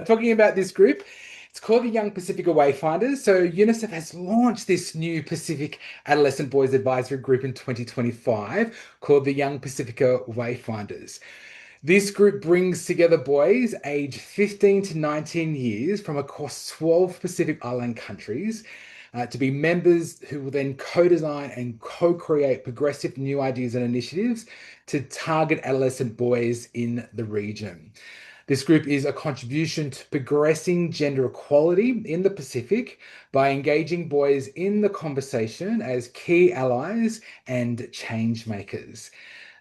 Talking about this group, it's called the Young Pasifika Wayfinders. So UNICEF has launched this new Pacific Adolescent Boys Advisory Group in 2025 called the Young Pasifika Wayfinders. This group brings together boys aged 15 to 19 years from across 12 Pacific Island countries to be members who will then co-design and co-create progressive new ideas and initiatives to target adolescent boys in the region. This group is a contribution to progressing gender equality in the Pacific by engaging boys in the conversation as key allies and change makers.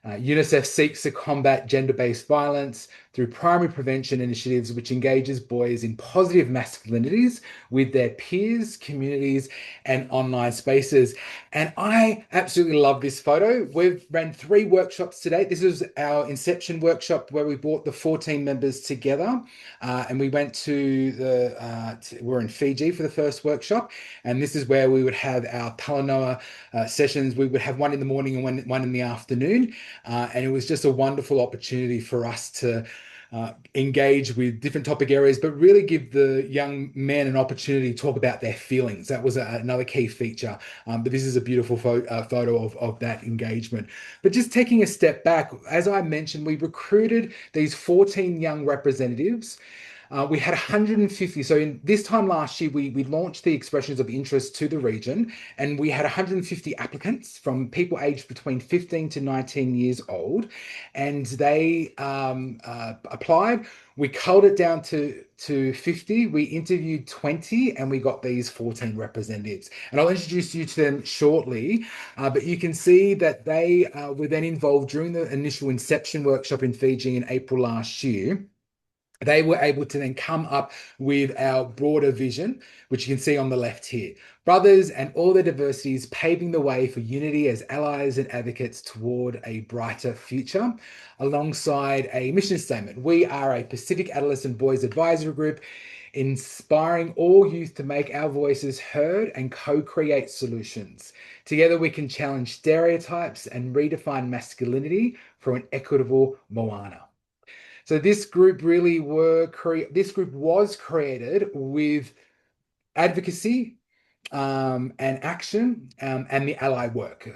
UNICEF seeks to combat gender-based violence through primary prevention initiatives, which engages boys in positive masculinities with their peers, communities, and online spaces. And I absolutely love this photo. We've ran 3 workshops today. This is our inception workshop where we brought the 14 members together, and we went we're in Fiji for the first workshop, and this is where we would have our Talanoa sessions. We would have one in the morning and one in the afternoon. And it was just a wonderful opportunity for us to engage with different topic areas, but really give the young men an opportunity to talk about their feelings. That was another key feature. But this is a beautiful photo of that engagement. But just taking a step back, as I mentioned, we recruited these 14 young representatives. We had 150. So in this time last year, we launched the expressions of interest to the region, and we had 150 applicants from people aged between 15 to 19 years old, and they applied. We culled it down to 50. We interviewed 20, and we got these 14 representatives. And I'll introduce you to them shortly. But you can see that they were then involved during the initial inception workshop in Fiji in April last year. They were able to then come up with our broader vision, which you can see on the left here. Brothers and all their diversities paving the way for unity as allies and advocates toward a brighter future, alongside a mission statement. We are a Pacific Adolescent Boys Advisory Group, inspiring all youth to make our voices heard and co-create solutions. Together we can challenge stereotypes and redefine masculinity for an equitable Moana. So this group was created with advocacy and action and the ally work,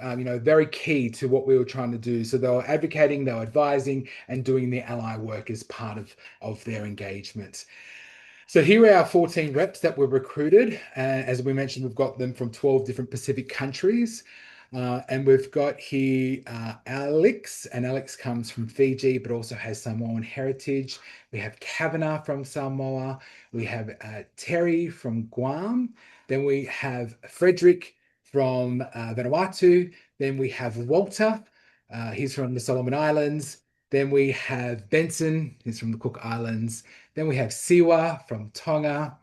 very key to what we were trying to do. So they were advocating, they were advising, and doing the ally work as part of their engagement. So here are our 14 reps that were recruited. As we mentioned, we've got them from 12 different Pacific countries. And we've got here Alex, and Alex comes from Fiji, but also has Samoan heritage. We have Kavanagh from Samoa. We have Terry from Guam. Then we have Frederick from Vanuatu. Then we have Walter. He's from the Solomon Islands. Then we have Benson, he's from the Cook Islands. Then we have Siwa from Tonga.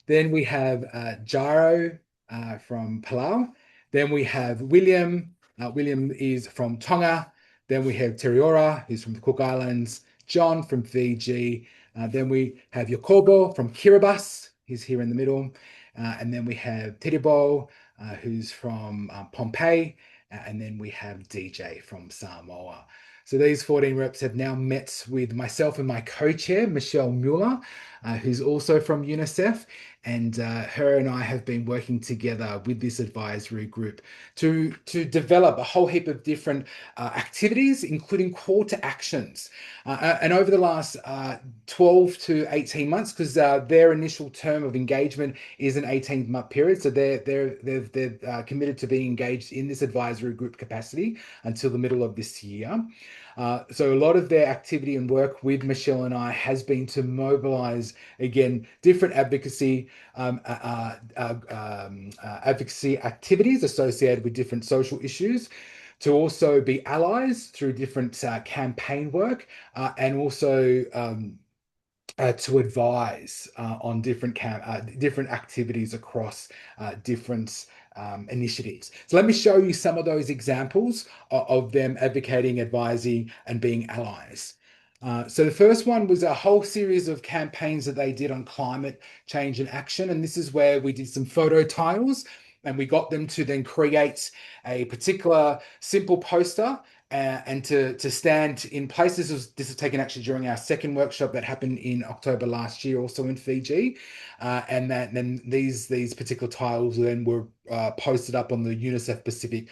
Then we have Jaro from Palau. Then we have William. William is from Tonga. Then we have Teriora, who's from the Cook Islands. John from Fiji. Then we have Yakobo from Kiribati. He's here in the middle. And then we have Tiribo, who's from Pompeii. And then we have DJ from Samoa. So these 14 reps have now met with myself and my co-chair, Michelle Mueller, who's also from UNICEF. And her and I have been working together with this advisory group to develop a whole heap of different activities, including call to actions. And over the last 12 to 18 months, because their initial term of engagement is an 18-month period, so they're committed to being engaged in this advisory group capacity until the middle of this year. So a lot of their activity and work with Michelle and I has been to mobilize, again, different advocacy activities associated with different social issues, to also be allies through different campaign work, and also to advise on different activities across different initiatives. So let me show you some of those examples of them advocating, advising, and being allies. So the first one was a whole series of campaigns that they did on climate change and action. And this is where we did some photo tiles, and we got them to then create a particular simple poster and to stand in place. This was taken actually during our second workshop that happened in October last year, also in Fiji, and then these particular tiles then were posted up on the UNICEF Pacific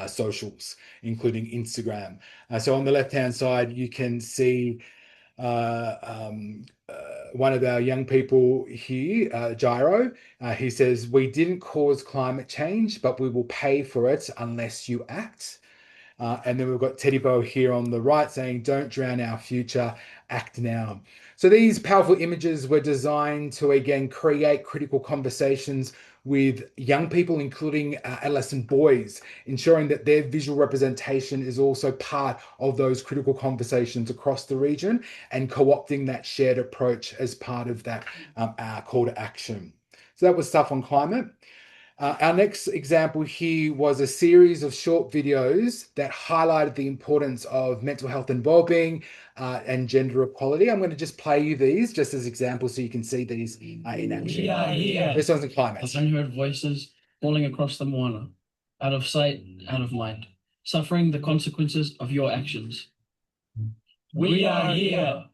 socials, including Instagram. So on the left-hand side, you can see one of our young people here, Gyro. He says, "We didn't cause climate change, but we will pay for it unless you act." And then we've got Teddy Bo here on the right saying, "Don't drown our future, act now." So these powerful images were designed to, again, create critical conversations with young people, including adolescent boys, ensuring that their visual representation is also part of those critical conversations across the region and co-opting that shared approach as part of that call to action. So that was stuff on climate. Our next example here was a series of short videos that highlighted the importance of mental health and well-being and gender equality. I'm going to just play you these just as examples so you can see these in action. This one's in climate. Of unheard voices falling across the moana, out of sight, out of mind, suffering the consequences of your actions. We are here.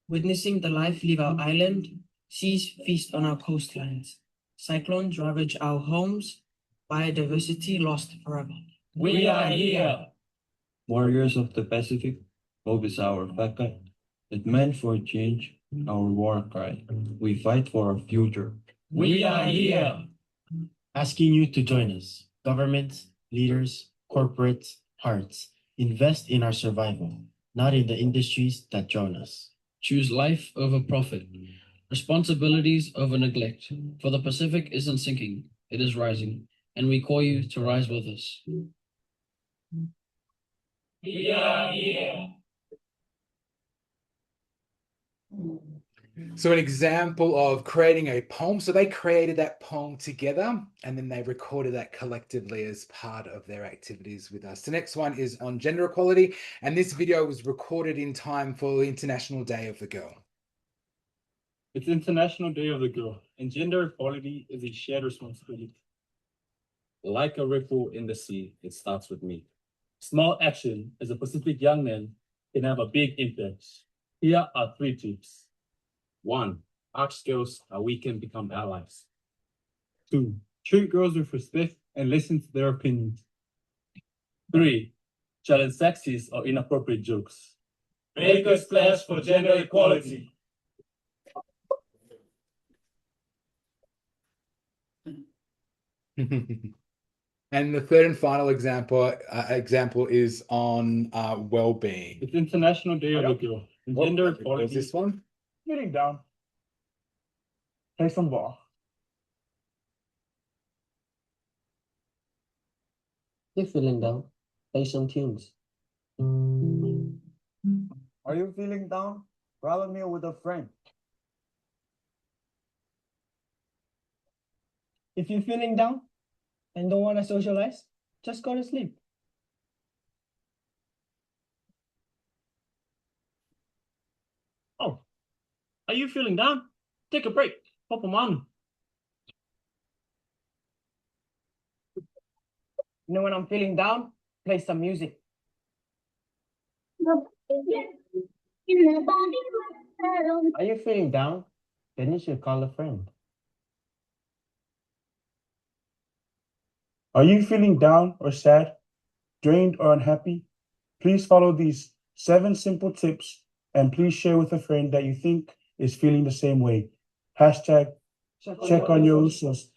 Witnessing the life leave our island, seas feast on our coastlines. Cyclones ravage our homes, biodiversity lost forever. We are here. Warriors of the Pacific, hope is our faca. It meant for change, our war cry. We fight for our future. We are here. Asking you to join us, governments, leaders, corporates, hearts. Invest in our survival, not in the industries that drown us. Choose life over profit, responsibilities over neglect. For the Pacific isn't sinking, it is rising, and we call you to rise with us. We are here. So an example of creating a poem. So they created that poem together and then they recorded that collectively as part of their activities with us. The next one is on gender equality. And this video was recorded in time for the International Day of the Girl. It's International Day of the Girl, and gender equality is a shared responsibility. Like a ripple in the sea, it starts with me. Small action as a Pacific young man can have a big impact. Here are 3 tips. 1, art skills how we can become allies. 2, treat girls with respect and listen to their opinions. 3, challenge sexist or inappropriate jokes. Make a splash for gender equality. And the third and final example is on well-being. It's International Day of the Girl. And gender equality. What's this one? Getting down. Play some ball. You're feeling down? Play some tunes. Are you feeling down? Grab a meal with a friend. If you're feeling down and don't want to socialize, just go to sleep. Oh, are you feeling down? Take a break. Pop them on. You know, when I'm feeling down, play some music. Are you feeling down? Then you should call a friend. Are you feeling down or sad, drained or unhappy? Please follow these 7 simple tips and please share with a friend that you think is feeling the same way. Hashtag check on your resources.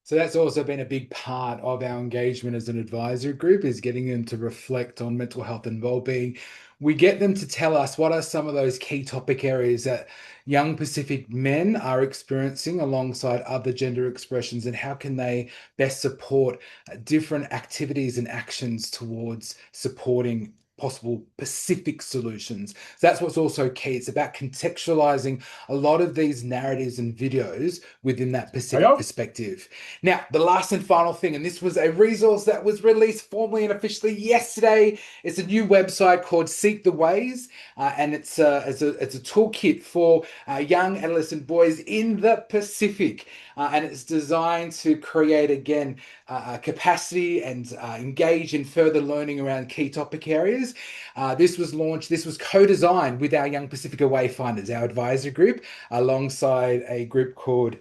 So that's also been a big part of our engagement as an advisory group, is getting them to reflect on mental health and well-being. We get them to tell us what are some of those key topic areas that young Pacific men are experiencing alongside other gender expressions, and how can they best support different activities and actions towards supporting possible Pacific solutions. So that's what's also key. It's about contextualizing a lot of these narratives and videos within that Pacific perspective. Now, the last and final thing, and this was a resource that was released formally and officially yesterday. It's a new website called Seek the Ways, and it's a toolkit for young adolescent boys in the Pacific, and it's designed to create, again, capacity and engage in further learning around key topic areas. This was co-designed with our Young Pasifika Wayfinders, our advisory group, alongside a group called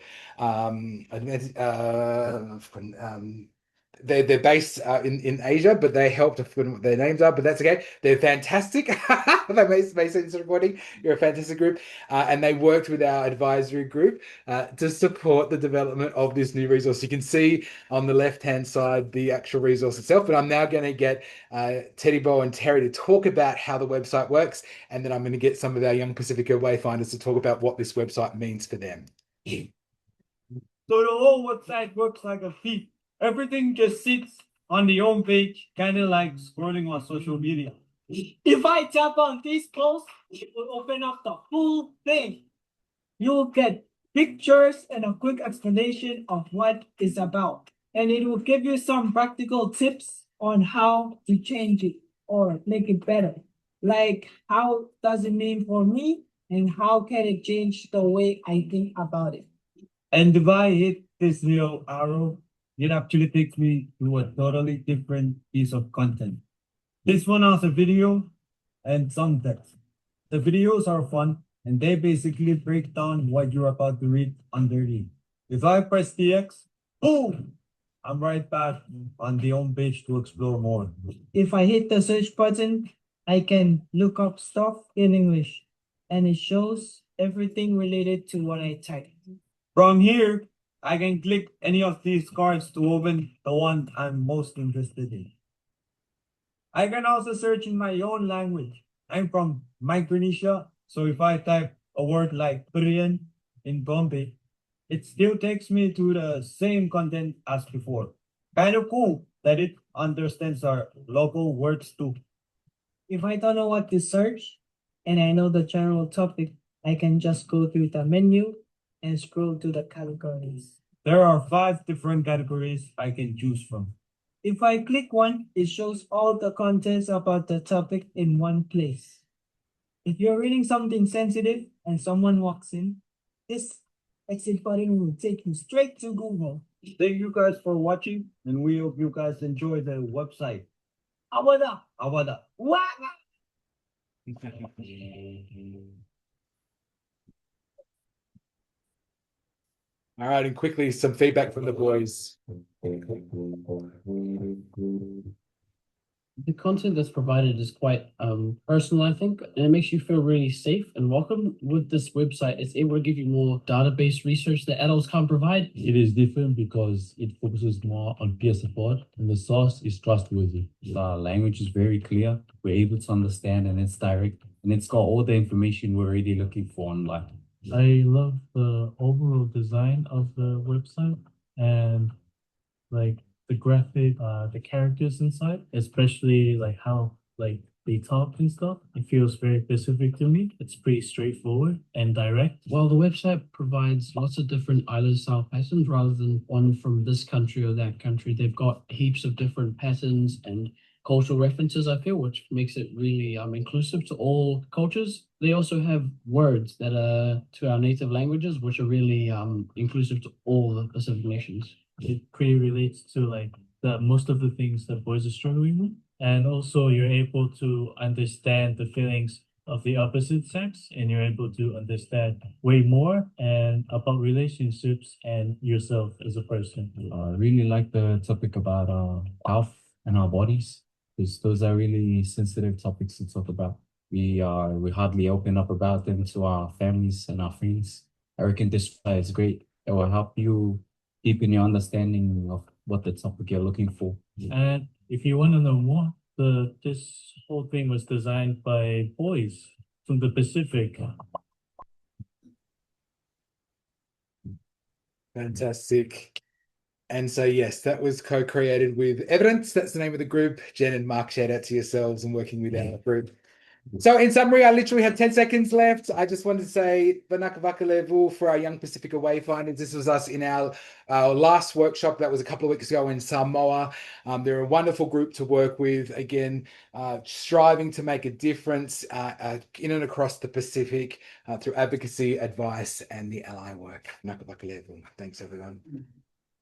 they're based in Asia, but they helped to put what their names are, but that's okay. They're fantastic. That may sense recording. You're a fantastic group. And they worked with our advisory group to support the development of this new resource. You can see on the left-hand side the actual resource itself, but I'm now going to get Teddy Bo and Terry to talk about how the website works, and then I'm going to get some of our Young Pasifika Wayfinders to talk about what this website means for them. So the whole website works like a feed. Everything just sits on the home page, kind of like scrolling on social media. If I tap on this post, it will open up the full thing. You'll get pictures and a quick explanation of what it's about. And it will give you some practical tips on how to change it or make it better. Like, how does it mean for me? And how can it change the way I think about it? And if I hit this little arrow, it actually takes me to a totally different piece of content. This one has a video and some text. The videos are fun and they basically break down what you're about to read underneath. If I press the X, boom, I'm right back on the home page to explore more. If I hit the search button, I can look up stuff in English and it shows everything related to what I typed. From here, I can click any of these cards to open the one I'm most interested in. I can also search in my own language. I'm from Micronesia, so if I type a word like Korean in Bombay, it still takes me to the same content as before. Kind of cool that it understands our local words too. If I don't know what to search and I know the general topic, I can just go through the menu and scroll to the categories. There are 5 different categories I can choose from. If I click one, it shows all the contents about the topic in one place. If you're reading something sensitive and someone walks in, this exit button will take you straight to Google. Thank you guys for watching, and we hope you guys enjoy the website. Awada! Awada. Waka! All right, and quickly, some feedback from the boys. The content that's provided is quite personal, I think, and it makes you feel really safe and welcome. With this website, it's able to give you more database research that adults can't provide. It is different because it focuses more on peer support and the source is trustworthy. The language is very clear, we're able to understand, and it's direct, and it's got all the information we're really looking for online. I love the overall design of the website and like the graphic, the characters inside, especially like how like they talk and stuff. It feels very specific to me. It's pretty straightforward and direct. While the website provides lots of different island style patterns rather than one from this country or that country, they've got heaps of different patterns and cultural references, I feel, which makes it really inclusive to all cultures. They also have words that are to our native languages, which are really inclusive to all the Pacific nations. It pretty relates to like most of the things that boys are struggling with. And also you're able to understand the feelings of the opposite sex, and you're able to understand way more and about relationships and yourself as a person. I really like the topic about health and our bodies, because those are really sensitive topics to talk about. We hardly open up about them to our families and our friends. I reckon this is great. It will help you deepen your understanding of what the topic you're looking for. And if you want to know more, this whole thing was designed by boys from the Pacific. Fantastic. And so, yes, that was co-created with Evidence. That's the name of the group. Jen and Mark, shout out to yourselves and working with our group. So in summary, I literally have 10 seconds left. I just wanted to say Vanaka Vakalevu for our Young Pasifika Wayfinders. This was us in our last workshop. That was a couple of weeks ago in Samoa. They're a wonderful group to work with. Again, striving to make a difference in and across the Pacific through advocacy, advice, and the ally work. Vanaka Vakalevu. Thanks, everyone.